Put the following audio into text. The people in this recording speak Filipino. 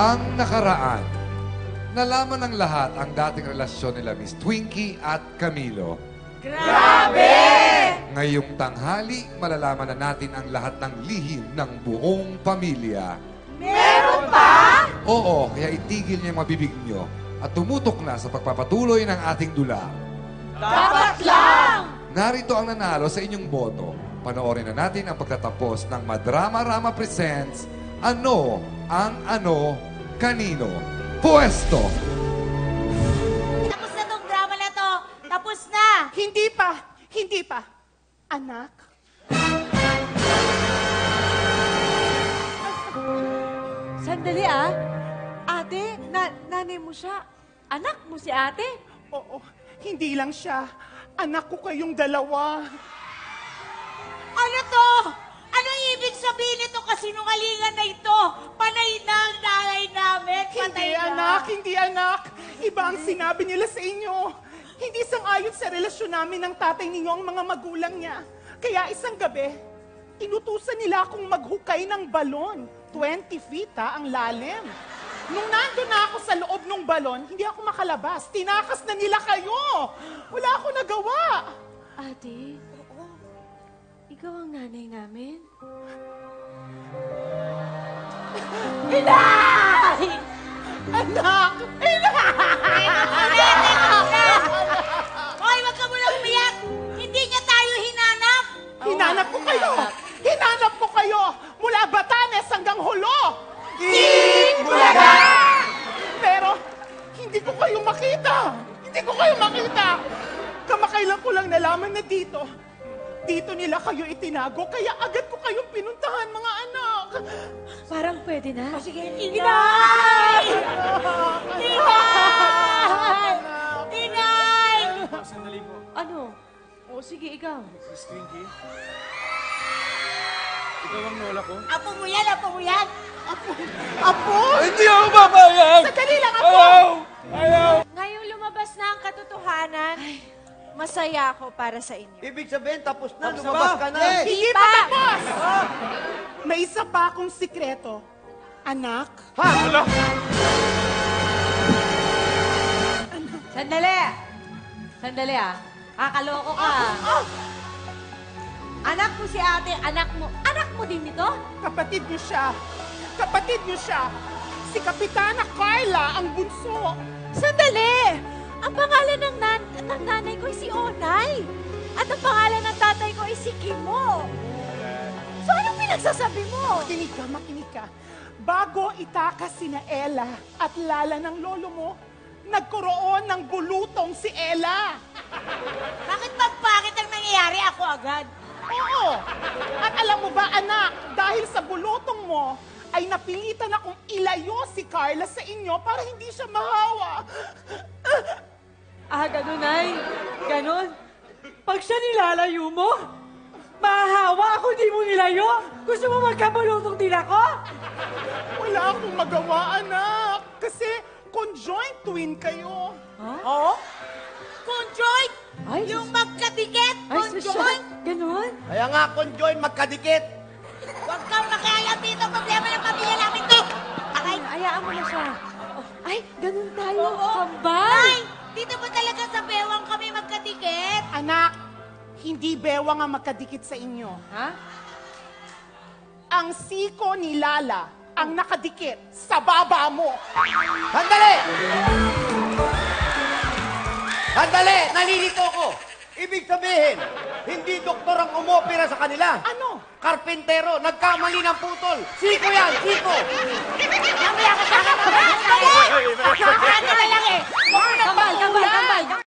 Ang nakaraan, nalaman ng lahat ang dating relasyon nila Miss Twinkie at Camilo. Grabe! Ngayong tanghali, malalaman na natin ang lahat ng lihim ng buong pamilya. Meron pa? Oo, kaya itigil niyo yung mabibig niyo at tumutok na sa pagpapatuloy ng ating dula. Dapat lang! Narito ang nanalo sa inyong boto. Panoorin na natin ang pagtatapos ng Madrama-Rama Presents Ano ang Ano Kanino Pwesto. Tapos na tong drama na to. Tapos na! Hindi pa! Hindi pa! Anak? Sandali Ate, nanay mo siya. Anak mo si ate? Oo, hindi lang siya. Anak ko kayong dalawa. Ano to? Anong ibig sabihin nito kasinungalingan na ito? Panay na ang nanay namin. Patay Hindi na. anak, hindi anak. Iba ang sinabi nila sa inyo. Hindi sang-ayon sa relasyon namin ng tatay ninyo ang mga magulang niya. Kaya isang gabi, inutusan nila akong maghukay ng balon. 20 feet ang lalim. Nung nandun na ako sa loob ng balon, hindi ako makalabas. Tinakas na nila kayo. Wala ako nagawa. Ate, ikaw ang nanay namin? Inay! Anak! Hoy, wag ka muna umiyak! Hindi niya tayo hinanap! Hinanap ko kayo! Hinanap ko kayo! Mula Batanes hanggang Hulo! Bulaga! Pero, hindi ko kayo makita! Hindi ko kayo makita! Kamakailan ko lang nalaman na dito nila kayo itinago, kaya agad ko kayong pinuntahan, mga anak! Parang pwede na. Sige, Inay! Inay! Inay! Sandali po. Ano? O sige, ikaw. Miss Twinkie? Ikaw ang lola ko? Apo mo yan, apo mo yan! Apo! Hindi ako papayag! Sandali lang, Apo! Ayaw! Ayaw! Ngayong lumabas na ang katotohanan, masaya ako para sa inyo. Ibig sabihin, tapos na, Tapos na lumabas ba? ka na. Hindi pa tapos! May isa pa akong sikreto. Anak, Ha? Wala! Sandali! Sandali Kakaloko ka. Anak mo si ate, anak mo din ito? kapatid niyo siya. Kapatid niyo siya. Si Kapitana Carla ang bunso. Sandali! Ang pangalan ng nanay ko ay si Onay. At ang pangalan ng tatay ko ay si Kimo. So anong pinagsasabi mo? Makinig ka. Bago itakas sina Ella at Lala ng lolo mo, nagkaroon ng bulutong si Ella. Bakit magpakit ang nangyayari ako agad? Oo. At alam mo ba, anak, dahil sa bulutong mo, ay napilitan akong ilayo si Carla sa inyo para hindi siya mahawa. Ganun ay. Ganun. Pag siya nilalayo mo, mahahawa ako di mo nilayo. Gusto mo magkabulutong din ako? Wala akong magawa, anak. Kasi conjoined twin kayo. Oo? Conjoint! Ay, Yung magkadikit! Conjoint! Ganun? Kaya nga, conjoin, magkadikit. Huwag kang makialam dito. Problema ng pamilya namin to! Aray! Hayaan mo na siya. Ay, ganun tayo. Oo. Kambal. Ay! Dito ba talaga sa bewang kami magkadikit? Anak, hindi bewang ang magkadikit sa inyo. Ha? Ang siko ni Lala ang nakadikit sa baba mo. Sandali! Sandali! Nalilito ko! Ibig sabihin, hindi doktor ang umopera sa kanila. Ano? Karpintero, nagkamali ng putol. Siko yan, siko! Mamaya ka sa akin! Mamaya! Ano na lang eh! Kambal, kambal, kambal.